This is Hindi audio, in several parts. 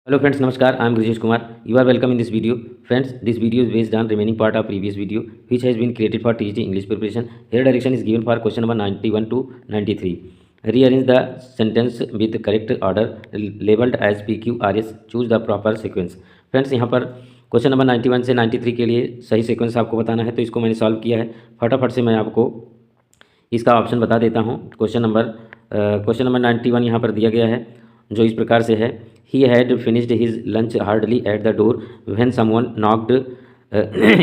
Hello friends, Namaskar. I am Grijesh Kumar. You are welcome in this video. Friends, this video is based on remaining part of previous video which has been created for TGT English preparation. Here direction is given for question number 91 to 93. Rearrange the sentence with correct order labeled as PQRS. Choose the proper sequence. Friends, यहाँ पर क्वेश्चन नंबर 91 से 93 के लिए सही सीक्वेंस आपको बताना है, तो इसको मैंने सॉल्व किया है। फटाफट से मैं आपको इसका ऑप्शन बता देता हूँ। क्वेश्चन नंबर 91 यहाँ पर दिया गया है, जो इस प्रकार से है। He had finished his lunch hardly at the door when someone knocked.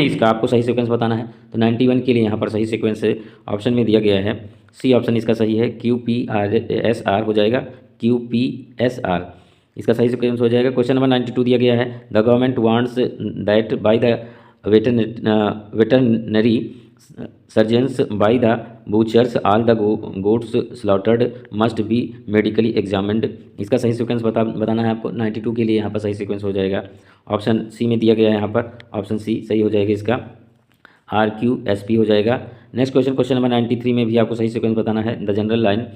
इसका आपको सही सीक्वेंस बताना है, तो 91 के लिए यहाँ पर सही सीक्वेंस ऑप्शन में दिया गया है। सी ऑप्शन इसका सही है, QPRSR हो जाएगा, QPSR इसका सही सीक्वेंस हो जाएगा। क्वेश्चन नंबर 92 दिया गया है, the government wants that by the veterinary surgeons by the butchers all the goats slaughtered must be medically examined। इसका सही सीक्वेंस बताना है आपको। 92 के लिए यहाँ पर सही सीक्वेंस हो जाएगा, ऑप्शन सी में दिया गया है। यहाँ पर ऑप्शन सी सही हो जाएगा, इसका RQSP हो जाएगा। नेक्स्ट क्वेश्चन नंबर 93 में भी आपको सही सीक्वेंस बताना है। The general line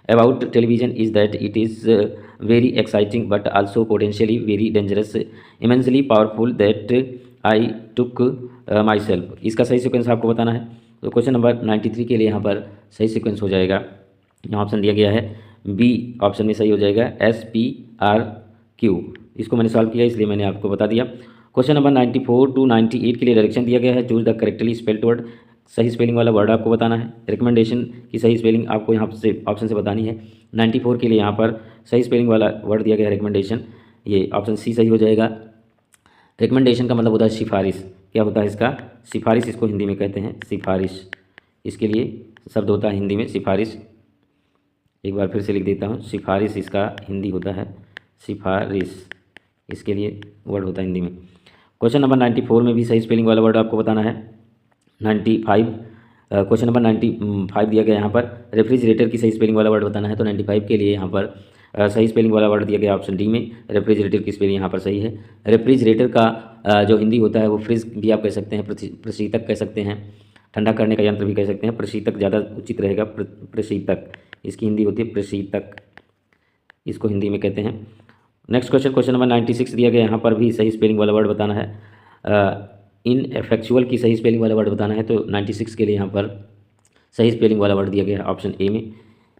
about television is that it is very exciting but also potentially very dangerous immensely powerful that I took my self. इसका सही सीक्वेंस आपको बताना है, तो क्वेश्चन नंबर 93 के लिए यहाँ पर सही सीक्वेंस हो जाएगा। यहाँ ऑप्शन दिया गया है बी ऑप्शन में सही हो जाएगा, SPRQ। इसको मैंने सॉल्व किया इसलिए मैंने आपको बता दिया। क्वेश्चन नंबर 94 टू 98 के लिए डायरेक्शन दिया गया है। Choose the correctly spelled word, सही स्पेलिंग वाला वर्ड आपको बताना है। रिकमेंडेशन की सही स्पेलिंग आपको यहाँ से ऑप्शन से बतानी है। 94 के लिए यहाँ पर सही स्पेलिंग वाला वर्ड दिया गया है रिकमेंडेशन, ये ऑप्शन सी सही हो जाएगा। रिकमेंडेशन का मतलब होता है सिफारिश। क्या होता है इसका? सिफारिश, इसको हिंदी में कहते हैं सिफारिश। इसके लिए शब्द होता है हिंदी में सिफारिश। एक बार फिर से लिख देता हूँ, सिफारिश इसका हिंदी होता है सिफारिश, इसके लिए वर्ड होता है हिंदी में। क्वेश्चन नंबर 94 में भी सही स्पेलिंग वाला वर्ड आपको बताना है। 95 क्वेश्चन नंबर 95 दिया गया यहाँ पर रेफ्रिजरेटर की सही स्पेलिंग वाला वर्ड बताना है, तो 95 के लिए यहाँ पर सही स्पेलिंग वाला वर्ड दिया गया ऑप्शन डी में। रेफ्रिजरेटर की स्पेलिंग यहाँ पर सही है। रेफ्रिजरेटर का जो हिंदी होता है वो फ्रिज भी आप कह सकते हैं, प्रशीतक कह सकते हैं, ठंडा करने का यंत्र भी कह सकते हैं। प्रशीतक ज़्यादा उचित रहेगा, प्रशीतक इसकी हिंदी होती है प्रशीतक, इसको हिंदी में कहते हैं। नेक्स्ट क्वेश्चन नंबर 96 दिया गया, यहाँ पर भी सही स्पेलिंग वाला वर्ड बताना है। इनएफेक्चुअल की सही स्पेलिंग वाला वर्ड बताना है, तो 96 के लिए यहाँ पर सही स्पेलिंग वाला वर्ड दिया गया है ऑप्शन ए में।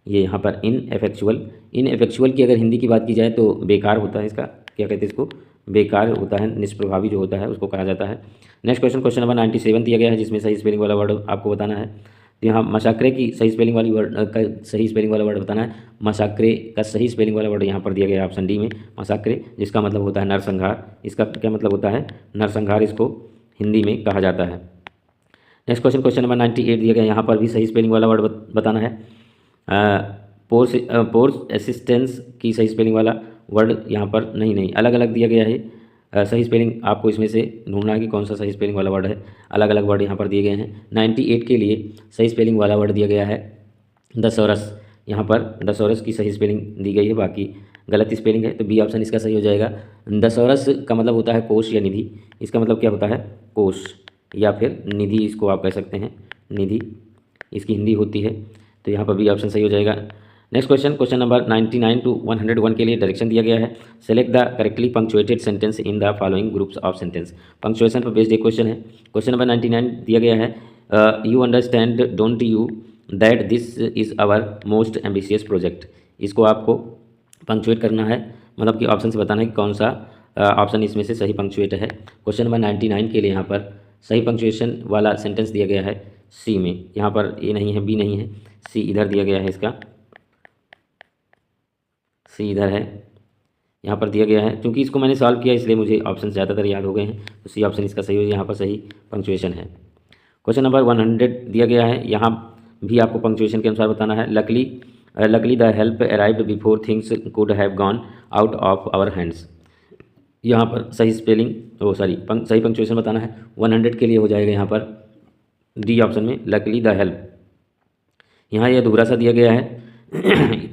ये यहाँ पर इनएफेक्चुअल की अगर हिंदी की बात की जाए तो बेकार होता है, इसका क्या कहते हैं, इसको बेकार होता है, निष्प्रभावी जो होता है उसको कहा जाता है। नेक्स्ट क्वेश्चन नंबर 97 दिया गया है, जिसमें सही स्पेलिंग वाला वर्ड आपको बताना है। तो यहाँ मशाकरे की सही स्पेलिंग वाली वर्ड का सही स्पेलिंग वाला वर्ड बताना है। मशाकरे का सही स्पेलिंग वाला वर्ड यहाँ पर दिया गया है ऑप्शन डी में, मशाकरे, जिसका मतलब होता है नरसंहार। इसका क्या मतलब होता है? नरसंहार इसको हिंदी में कहा जाता है। नेक्स्ट क्वेश्चन नंबर 98 दिया गया, यहाँ पर भी सही स्पेलिंग वाला वर्ड बताना है। पोर्स असिस्टेंस की सही स्पेलिंग वाला वर्ड यहाँ पर नहीं अलग अलग दिया गया है। सही स्पेलिंग आपको इसमें से ढूंढना है कि कौन सा सही स्पेलिंग वाला वर्ड है। अलग अलग वर्ड यहाँ पर दिए गए हैं। 98 के लिए सही स्पेलिंग वाला वर्ड दिया गया है दसोरस। यहाँ पर दसोरस की सही स्पेलिंग दी गई है, बाकी गलत स्पेलिंग है, तो बी ऑप्शन इसका सही हो जाएगा। दसोरस का मतलब होता है कोष या निधि। इसका मतलब क्या होता है? कोष या फिर निधि, इसको आप कह सकते हैं निधि, इसकी हिंदी होती है, तो यहाँ पर बी ऑप्शन सही हो जाएगा। नेक्स्ट क्वेश्चन नंबर 99 टू 101 के लिए डायरेक्शन दिया गया है। Select the correctly punctuated sentence in the following groups of sentence. Punctuation पर बेस्ड एक क्वेश्चन है। क्वेश्चन नंबर 99 दिया गया है, you understand don't you that this is our most ambitious project. इसको आपको पंक्चुएट करना है, मतलब कि ऑप्शन से बताना है कि कौन सा ऑप्शन इसमें से सही पंक्चुएट है। क्वेश्चन नंबर 99 के लिए यहाँ पर सही पंक्चुएशन वाला सेंटेंस दिया गया है सी में। यहाँ पर ए नहीं है, बी नहीं है, सी इधर दिया गया है, इसका सी इधर है, यहाँ पर दिया गया है। क्योंकि इसको मैंने सॉल्व किया इसलिए मुझे ऑप्शन ज़्यादातर याद हो गए हैं, तो सी ऑप्शन इसका सही हो, यहाँ पर सही पंक्चुएशन है। क्वेश्चन नंबर 100 दिया गया है, यहाँ भी आपको पंक्चुएशन के अनुसार बताना है। Luckily the help arrived before things could have gone out of our hands. यहाँ पर सही स्पेलिंग सही पंक्चुएशन बताना है। 100 के लिए हो जाएगा यहाँ पर डी ऑप्शन में, लकली द हेल्प। यहाँ यह अधूरा सा दिया गया है,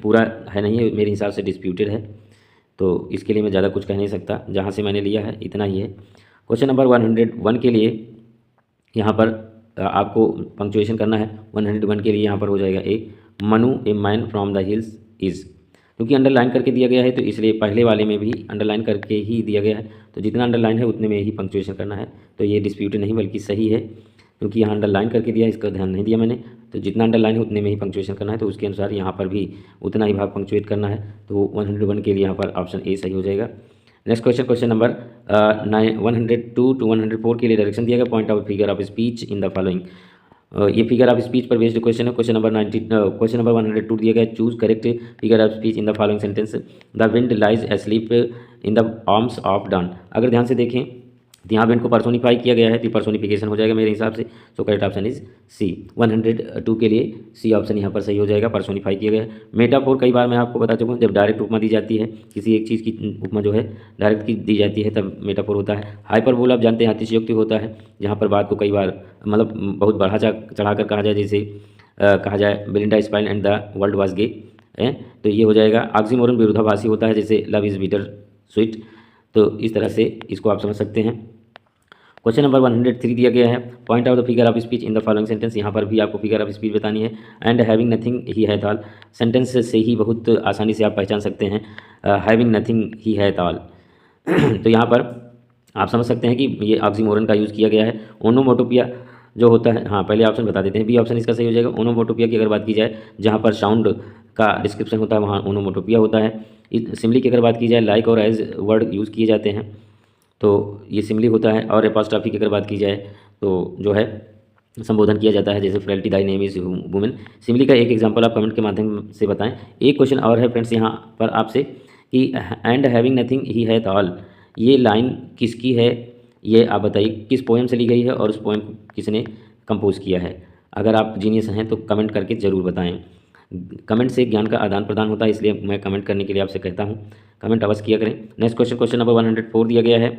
पूरा है नहीं है, मेरे हिसाब से डिस्प्यूटेड है, तो इसके लिए मैं ज़्यादा कुछ कह नहीं सकता, जहाँ से मैंने लिया है इतना ही है। क्वेश्चन नंबर 101 के लिए यहाँ पर आपको पंक्चुएशन करना है। 101 के लिए यहाँ पर हो जाएगा A, Manu a man from the hills is. क्योंकि अंडरलाइन करके दिया गया है तो इसलिए पहले वाले में भी अंडरलाइन करके ही दिया गया है, तो जितना अंडरलाइन है उतने में ही पंक्चुएशन करना है। तो ये डिस्प्यूट नहीं बल्कि सही है, क्योंकि यहाँ अंडरलाइन करके दिया, इसका ध्यान नहीं दिया मैंने। तो जितना अंडरलाइन है उतने में ही पंक्चुएशन करना है, तो उसके अनुसार यहाँ पर भी उतना ही भाग पंक्चुएट करना है। तो 101 के लिए यहाँ पर ऑप्शन ए सही हो जाएगा। Next question, question number 102 to 104 के लिए डायरेक्शन दिया गया। Point out figure of speech in the following. ये फिगर ऑफ स्पीच पर बेस्ड क्वेश्चन है। क्वेश्चन नंबर 102 दिया गया है। Choose correct figure of speech in the following sentence. The wind lies asleep in the arms of dawn. अगर ध्यान से देखें तो यहाँ विंड को पर्सोनीफाई किया गया है, तो पर्सोनिफिकेशन हो जाएगा मेरे हिसाब से। So correct option is C. 102 के लिए सी ऑप्शन यहाँ पर सही हो जाएगा, पर्सोनीफाई किया गया है। मेटाफोर कई बार मैं आपको बता चुका हूँ, जब डायरेक्ट उपमा दी जाती है, किसी एक चीज़ की उपमा जो है डायरेक्ट की दी जाती है, तब मेटाफोर होता है। हाइपरबोल आप जानते हैं अतिशयोक्ति होता है, जहाँ पर बात को कई बार मतलब बहुत बढ़ा चढ़ा कर कहा जाए, जैसे कहा जाए Belinda spine and the world was gay, तो ये हो जाएगा। ऑक्सीमोरन विरोधाभासी होता है, जैसे लव इज़ बिटर स्वीट। तो इस तरह से इसको आप समझ सकते हैं। क्वेश्चन नंबर 103 दिया गया है। Point out the figure of speech in the following sentence. यहाँ पर भी आपको फिगर ऑफ स्पीच बतानी है। एंड हैविंग नथिंग ही है ताल। सेंटेंस से ही बहुत आसानी से आप पहचान सकते हैं हैविंग नथिंग ही है ताल। तो यहाँ पर आप समझ सकते हैं कि ये ऑक्सीमोरन का यूज़ किया गया है। ओनोमोटोपिया जो होता है, हाँ पहले ऑप्शन बता देते हैं, बी ऑप्शन इसका सही हो जाएगा। ओनोमोटोपिया की अगर बात की जाए, जहाँ पर साउंड का डिस्क्रिप्शन होता है, वहाँ ओनोमोटोपिया होता है। सिमिली की अगर बात की जाए, लाइक और एज वर्ड यूज़ किए जाते हैं, तो ये सिमिली होता है। और एपॉस्ट्रॉफी की अगर बात की जाए तो जो है संबोधन किया जाता है, जैसे frailty Dai name is women. Simile का एक एग्जांपल आप कमेंट के माध्यम से बताएं। एक क्वेश्चन और है फ्रेंड्स यहाँ पर आपसे कि एंड हैविंग नथिंग ही है ऑल, ये लाइन किसकी है, ये आप बताइए किस पोएम से ली गई है और उस पोएम को किसने कंपोज किया है। अगर आप जीनियस हैं तो कमेंट करके ज़रूर बताएं। कमेंट से ज्ञान का आदान प्रदान होता है, इसलिए मैं कमेंट करने के लिए आपसे कहता हूँ, कमेंट अवश्य किया करें। नेक्स्ट क्वेश्चन, क्वेश्चन नंबर 104 दिया गया है।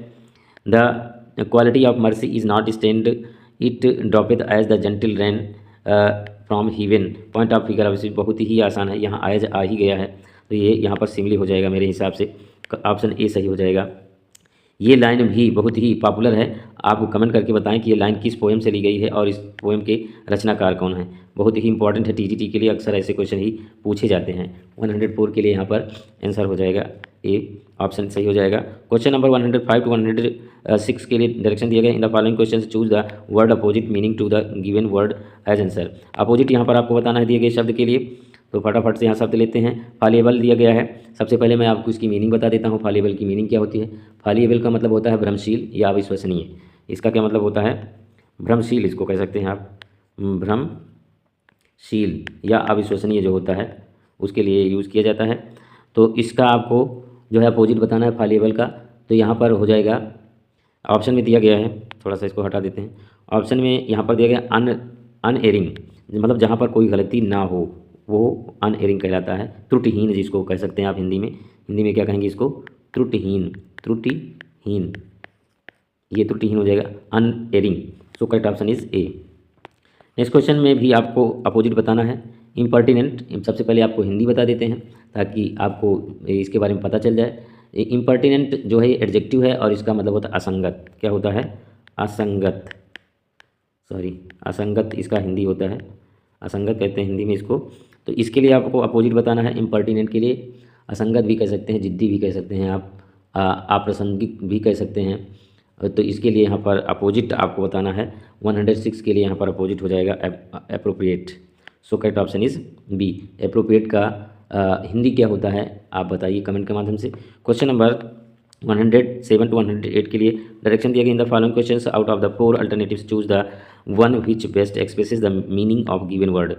The quality of mercy is not strained it droppeth as the gentle rain from heaven. Point of figure of बहुत ही आसान है, यहाँ एज आ ही गया है, तो ये यहाँ पर सिमिली हो जाएगा मेरे हिसाब से। ऑप्शन ए सही हो जाएगा। ये लाइन भी बहुत ही पॉपुलर है। आप कमेंट करके बताएं कि ये लाइन किस पोएम से ली गई है और इस पोएम के रचनाकार कौन है। बहुत ही इंपॉर्टेंट है, टीजीटी के लिए अक्सर ऐसे क्वेश्चन ही पूछे जाते हैं। 104 के लिए यहाँ पर आंसर हो जाएगा ए, ऑप्शन सही हो जाएगा। क्वेश्चन नंबर 105 टू 106 के लिए डायरेक्शन दिया गया। In the following question choose the word opposite meaning to the given word as answer. Opposite यहाँ पर आपको बताना है दिए गए शब्द के लिए, तो फटाफट से यहाँ शब्द लेते हैं। फालिएबल दिया गया है। सबसे पहले मैं आपको इसकी मीनिंग बता देता हूँ। फालिएबल की मीनिंग क्या होती है? फालिएबल का मतलब होता है भ्रमशील या अविश्वसनीय। इसका क्या मतलब होता है? भ्रमशील, इसको कह सकते हैं आप, भ्रमशील या अविश्वसनीय जो होता है उसके लिए यूज़ किया जाता है। तो इसका आपको जो है अपोजिट बताना है फालिएबल का, तो यहाँ पर हो जाएगा, ऑप्शन में दिया गया है, थोड़ा सा इसको हटा देते हैं। ऑप्शन में यहाँ पर दिया गया अनएरिंग, मतलब जहाँ पर कोई गलती ना हो वो अनएरिंग कहलाता है। त्रुटिहीन जिसको कह सकते हैं आप हिंदी में क्या कहेंगे इसको? त्रुटिहीन, त्रुटिहीन, ये त्रुटिहीन हो जाएगा, unerring. So correct option is A. Next question में भी आपको अपोजिट बताना है। इम्पर्टिनेंट, सबसे पहले आपको हिंदी बता देते हैं ताकि आपको इसके बारे में पता चल जाए। इम्पर्टिनेंट जो है एडजेक्टिव है और इसका मतलब होता है असंगत। क्या होता है? असंगत, सॉरी असंगत इसका हिंदी होता है, असंगत कहते हैं हिंदी में इसको। तो इसके लिए आपको अपोजिट बताना है। इम्पर्टिनेंट के लिए असंगत भी कह सकते हैं, जिद्दी भी कह सकते हैं आप, अप्रासंगिक भी कह सकते हैं। तो इसके लिए यहाँ पर अपोजिट आपको बताना है। 106 के लिए यहाँ पर अपोजिट हो जाएगा appropriate. So correct option is B. Appropriate का हिंदी क्या होता है आप बताइए कमेंट के माध्यम से। क्वेश्चन नंबर 107 टू 108 के लिए डायरेक्शन दिया गया। In the following questions out of the 4 alternatives choose the one which best expresses the meaning of given word.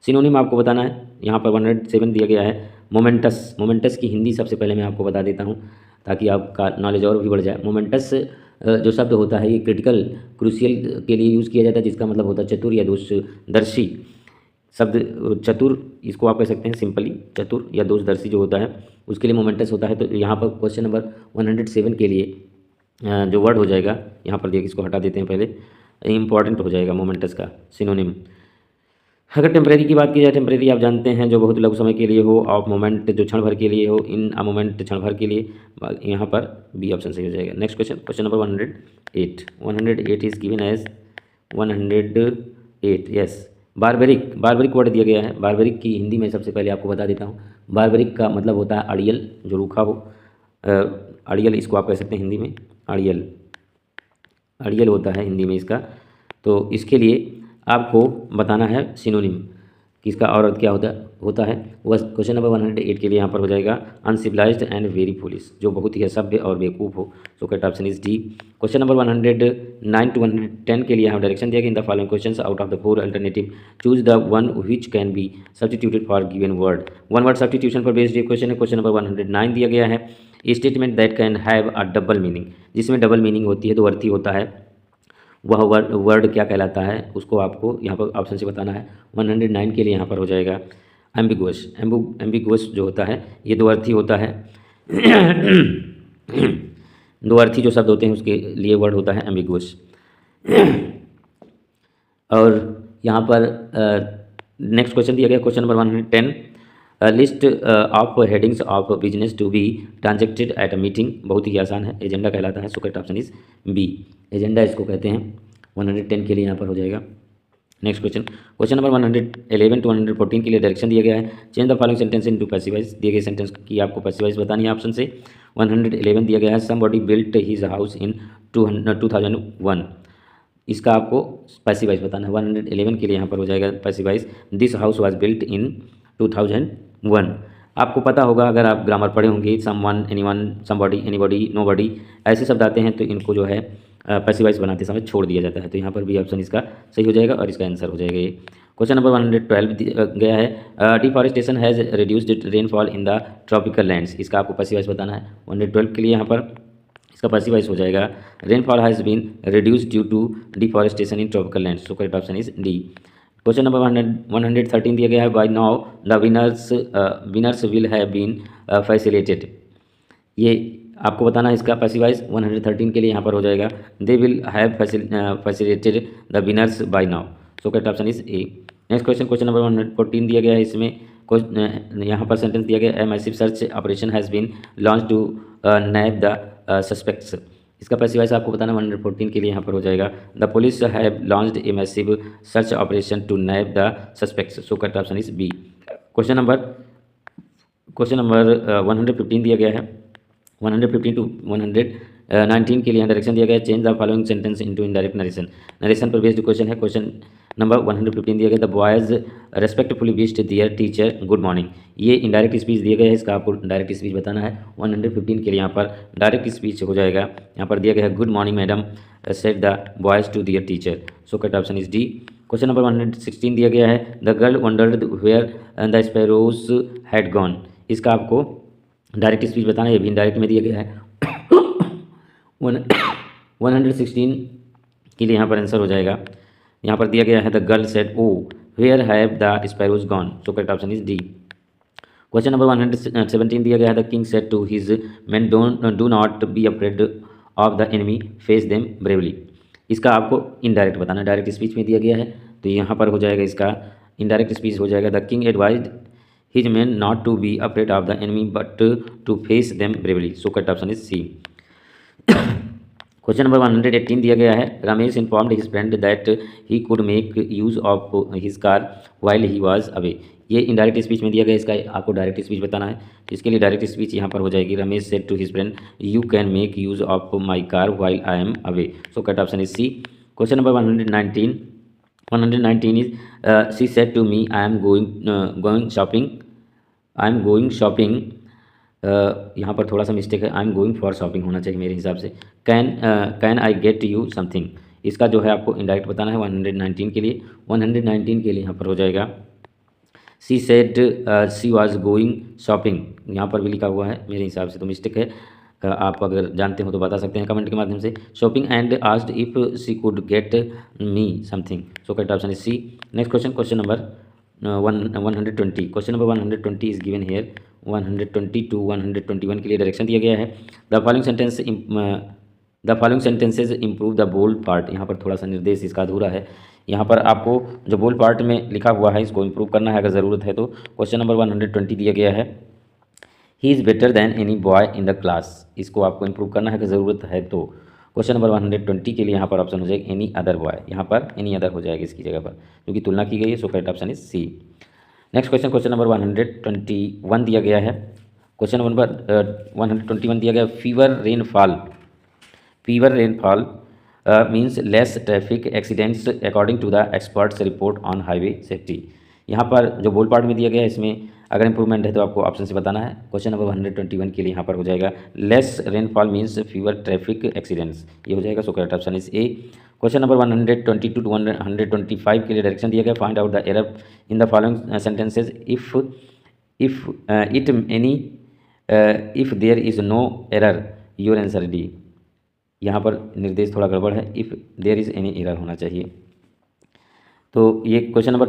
Synonym आपको बताना है। यहाँ पर 107 दिया गया है मोमेंटस। मोमेंटस की हिंदी सबसे पहले मैं आपको बता देता हूँ ताकि आपका नॉलेज और भी बढ़ जाए। मोमेंटस जो शब्द होता है ये क्रिटिकल, क्रूशियल के लिए यूज़ किया जाता है, जिसका मतलब होता है चतुर या दूरदर्शी। शब्द चतुर इसको आप कह सकते हैं सिंपली, चतुर या दूरदर्शी जो होता है उसके लिए मोमेंटस होता है। तो यहाँ पर क्वेश्चन नंबर 107 के लिए जो वर्ड हो जाएगा यहाँ पर देखिए, इसको हटा देते हैं पहले, इंपॉर्टेंट हो जाएगा मोमेंटस का सिनोनिम। अगर टेम्परेरी की बात की जाए, टेम्परेरी आप जानते हैं जो बहुत लघु समय के लिए हो, ऑफ मोमेंट जो क्षण भर के लिए हो, इन अ मोमेंट क्षण भर के लिए, यहाँ पर बी ऑप्शन सही हो जाएगा। Next question, question number 108। 108 is given as 108 yes. Barbaric, barbaric word दिया गया है। बारबेरिक की हिंदी में सबसे पहले आपको बता देता हूँ। बारबरिक का मतलब होता है अड़ियल, जो रूखा हो। अड़ियल इसको आप कह सकते हैं हिंदी में, अड़ियल, अड़ियल होता है हिंदी में इसका। तो इसके लिए आपको बताना है सिनोनिम कि इसका और अर्थ क्या होता है। वह क्वेश्चन नंबर 108 के लिए यहाँ पर हो जाएगा अनसिविलाइज्ड एंड वेरी फुलिश, जो बहुत ही असभ्य और बेवकूफ़ हो। So correct option is D. Question number 109 to 110 के लिए यहाँ डायरेक्शन दिया गया, in the following question out of the 4 alternative choose the one which can be substituted for given word. One word substitution पर बेस्ड ये क्वेश्चन है। क्वेश्चन नंबर 109 दिया गया है statement that can have a double meaning, जिसमें डबल मीनिंग होती है, दो अर्थी होता है, वह वर्ड क्या कहलाता है, उसको आपको यहाँ पर ऑप्शन से बताना है। 109 के लिए यहाँ पर हो जाएगा एम्बिगुअस। एम्बिगुअस जो होता है ये दो अर्थी होता है। दो अर्थी जो शब्द होते हैं उसके लिए वर्ड होता है एम्बिगुअस। और यहाँ पर नेक्स्ट क्वेश्चन दिया गया question number 110 list of headings of business to be transacted at a meeting, बहुत ही आसान है, एजेंडा कहलाता है। So correct option is B, agenda इसको कहते हैं। 110 के लिए यहाँ पर हो जाएगा। नेक्स्ट क्वेश्चन नंबर 111 टू 114 के लिए डायरेक्शन दिया गया है change the following sentence into passivise, दिए गए सेंटेंस की आपको पैसिवाइज बतानी है ऑप्शन से। 111 दिया गया है somebody built his house in 2001, इसका आपको पैसिवाइज बताना है। 111 के लिए यहाँ पर हो जाएगा passivise this house was built in 2001। आपको पता होगा अगर आप ग्रामर पढ़े होंगे, someone, anyone, somebody, anybody, nobody, ऐसे शब्द आते हैं तो इनको जो है पैसिवाइज बनाते समय छोड़ दिया जाता है। तो यहाँ पर भी ऑप्शन इसका सही हो जाएगा और इसका आंसर हो जाएगा ये। क्वेश्चन नंबर 112 गया है deforestation has reduced rainfall in the tropical lands, इसका आपको पैसिवाइज बताना है। 112 के लिए यहाँ पर इसका पैसिवाइज हो जाएगा rainfall has been reduced due to deforestation in tropical lands. So correct option is D. Question number 113 दिया गया है by now the winners will have been facilitated, ये आपको बताना है इसका पैसिवाइज। 113 के लिए यहाँ पर हो जाएगा they will have facilitated the winners by now. So correct option is A. Next question number 114 दिया गया है, इसमें यहाँ पर सेंटेंस दिया गया है massive search operation has been launch to nab the suspects, इसका पैसिवाइज आपको बताना 114 के लिए यहाँ पर हो जाएगा the police have launched a massive search operation to nab the suspects. So correct option is B. Question number 115 दिया गया है 115 टू 119 के लिए डायरेक्शन दिया गया है change the following sentence into indirect narration, narration पर बेस्ड क्वेश्चन है। क्वेश्चन नंबर 115 दिया गया the boys respectfully wished their teacher good morning, ये इनडायरेक्ट स्पीच दिया गया है, इसका आपको डायरेक्ट स्पीच बताना है। 115 के लिए यहाँ पर डायरेक्ट स्पीच हो जाएगा, यहाँ पर दिया गया है good morning madam said the boys to their teacher. So correct option is D. Question number 116 दिया गया है the girl wondered where the sparrows had gone, इसका आपको डायरेक्ट स्पीच बताना है, ये भी इनडायरेक्ट में दिया गया है। 116 के लिए यहाँ पर आंसर हो जाएगा, यहाँ पर दिया गया है the girl said oh where have the sparrows gone. So correct option is D. Question number 117 दिया गया है the king said to his man do not be afraid of the enemy face them bravely, इसका आपको इनडायरेक्ट बताना, डायरेक्ट स्पीच में दिया गया है तो यहाँ पर हो जाएगा इसका इनडायरेक्ट स्पीच हो जाएगा the king advised his man not to be afraid of the enemy but to face them bravely. So correct option is C. Question number 118 दिया गया है Ramesh informed his friend that he could make use of his car while he was away, ये इनडायरेक्ट स्पीच में दिया गया, इसका आपको डायरेक्ट स्पीच बताना है। तो इसके लिए डायरेक्ट स्पीच यहाँ पर हो जाएगी Ramesh said to his friend you can make use of my car while I am away. So correct option is C. Question number 119 is she said to me I am going shopping, यहाँ पर थोड़ा सा मिस्टेक है, I am going for shopping होना चाहिए मेरे हिसाब से। Can I get you something, इसका जो है आपको इनडायरेक्ट बताना है 119 के लिए। 119 के लिए यहाँ पर हो जाएगा she said she was going shopping, यहाँ पर भी लिखा हुआ है मेरे हिसाब से तो मिस्टेक है, आप अगर जानते हो तो बता सकते हैं कमेंट के माध्यम से। Shopping and asked if she could get me something. So correct option is C. Next question number 120, question number 120 is given here. 120 to 121 के लिए डायरेक्शन दिया गया है the following sentences improve the bold part, यहाँ पर थोड़ा सा निर्देश इसका अधूरा है, यहाँ पर आपको जो बोल्ड पार्ट में लिखा हुआ है इसको इम्प्रूव करना है अगर ज़रूरत है तो। क्वेश्चन नंबर 120 दिया गया है he is better than any boy in the class, इसको आपको इम्प्रूव करना है अगर ज़रूरत है तो। क्वेश्चन नंबर 120 के लिए यहाँ पर ऑप्शन हो जाएगा एनी अदर बॉय, यहाँ पर एनी अदर हो जाएगा इसकी जगह पर क्योंकि तुलना की गई है। So correct option is C. Next question, question number 121 दिया गया है। क्वेश्चन नंबर 121 दिया गया, fewer rainfall means less traffic accidents according to the experts report on highway safety. यहाँ पर जो बोल्ड पार्ट में दिया गया है, इसमें अगर इंप्रूवमेंट है तो आपको ऑप्शन से बताना है। क्वेश्चन नंबर 121 के लिए यहाँ पर हो जाएगा less rainfall means fewer traffic accidents, ये हो जाएगा। So correct option is A. Question number 122 to 125 के लिए डायरेक्शन दिया गया, find out the error in the following sentences if it any if there is no error your answer D. यहाँ पर निर्देश थोड़ा गड़बड़ है, if there is any error होना चाहिए। तो ये क्वेश्चन नंबर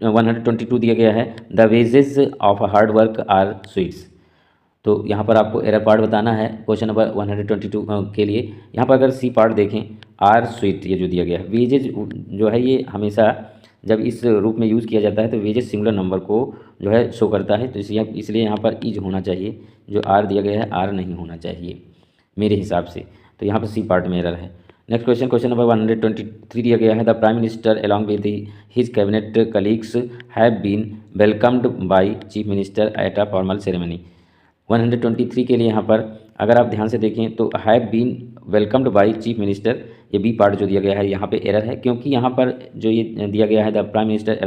122 दिया गया है, the wages of hard work are sweets. तो यहाँ पर आपको एरर पार्ट बताना है क्वेश्चन नंबर 122 के लिए। यहाँ पर अगर सी पार्ट देखें, आर स्वीट ये जो दिया गया है, वेजेज जो है ये हमेशा जब इस रूप में यूज़ किया जाता है तो वेजेज सिंगुलर नंबर को जो है शो करता है, तो इसलिए यहाँ पर इज होना चाहिए, जो आर दिया गया है आर नहीं होना चाहिए मेरे हिसाब से। तो यहाँ पर सी पार्ट में एरर है। नेक्स्ट क्वेश्चन, क्वेश्चन नंबर 123 दिया गया है, the prime minister along with his cabinet colleagues have been welcomed by chief minister at a formal ceremony. 123 के लिए यहाँ पर अगर आप ध्यान से देखें तो have been welcomed by chief minister, ये बी पार्ट जो दिया गया है यहाँ पे एरर है, क्योंकि यहाँ पर जो ये दिया गया है the prime minister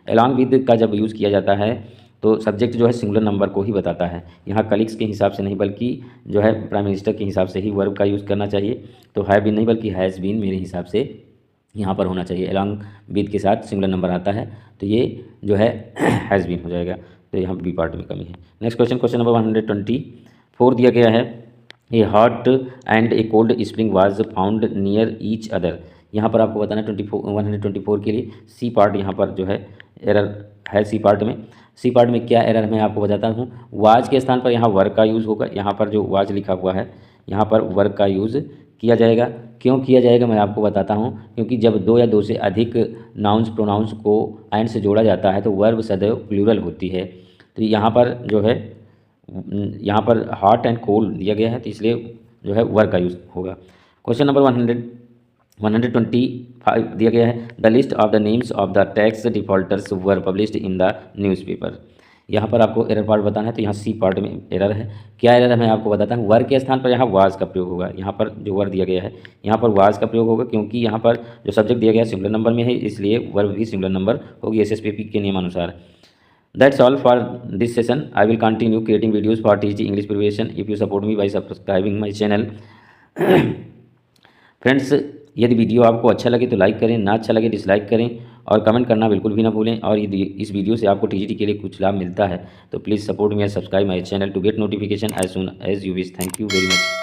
along with का जब यूज़ किया जाता है तो सब्जेक्ट जो है सिंगुलर नंबर को ही बताता है। यहाँ कलीग्स के हिसाब से नहीं बल्कि जो है प्राइम मिनिस्टर के हिसाब से ही वर्ब का यूज़ करना चाहिए। तो हैव बीन नहीं बल्कि हैज़ बीन मेरे हिसाब से यहाँ पर होना चाहिए। अलॉन्ग विद के साथ सिंगुलर नंबर आता है तो ये जो है हैज़ बीन हो जाएगा। तो यहाँ बी पार्ट में कमी है। नेक्स्ट क्वेश्चन, क्वेश्चन नंबर 124 दिया गया है, ए hot and A cold spring was found near each other. यहाँ पर आपको बताना है 124 के लिए सी पार्ट यहाँ पर जो है एरर है। सी पार्ट में क्या एरर मैं आपको बताता हूँ। वाज के स्थान पर यहाँ वर्क का यूज़ होगा, यहाँ पर जो वाज लिखा हुआ है यहाँ पर वर्क का यूज़ किया जाएगा। क्यों किया जाएगा मैं आपको बताता हूँ, क्योंकि जब दो या दो से अधिक नाउन्स प्रोनाउंस को एंड से जोड़ा जाता है तो वर्ब सदैव प्लूरल होती है। तो यहाँ पर जो है यहाँ पर हॉट एंड कोल्ड दिया गया है तो इसलिए जो है वर्क का यूज़ होगा। क्वेश्चन नंबर 125 दिया गया है, the list of the names of the tax defaulters were published in the newspaper. यहाँ पर आपको एरर पार्ट बताना है, तो यहाँ सी पार्ट में एरर है। क्या एरर है मैं आपको बताता हूँ। वर के स्थान पर यहाँ वाज का प्रयोग होगा, यहाँ पर जो वर दिया गया है यहाँ पर वाज का प्रयोग होगा, क्योंकि यहाँ पर जो सब्जेक्ट दिया गया है सिंगुलर नंबर में है, इसलिए वर्ब भी सिंगुलर नंबर होगी एसएसपीपी के नियमानुसार। That's all for this session. I will continue creating videos for TG English preparation if you support me by subscribing my channel. Friends, यदि वीडियो आपको अच्छा लगे तो लाइक करें, ना अच्छा लगे डिसलाइक करें और कमेंट करना बिल्कुल भी ना भूलें। और यदि इस वीडियो से आपको TGT के लिए कुछ लाभ मिलता है तो please support me and subscribe my channel to get notification as soon as you wish. Thank you very much.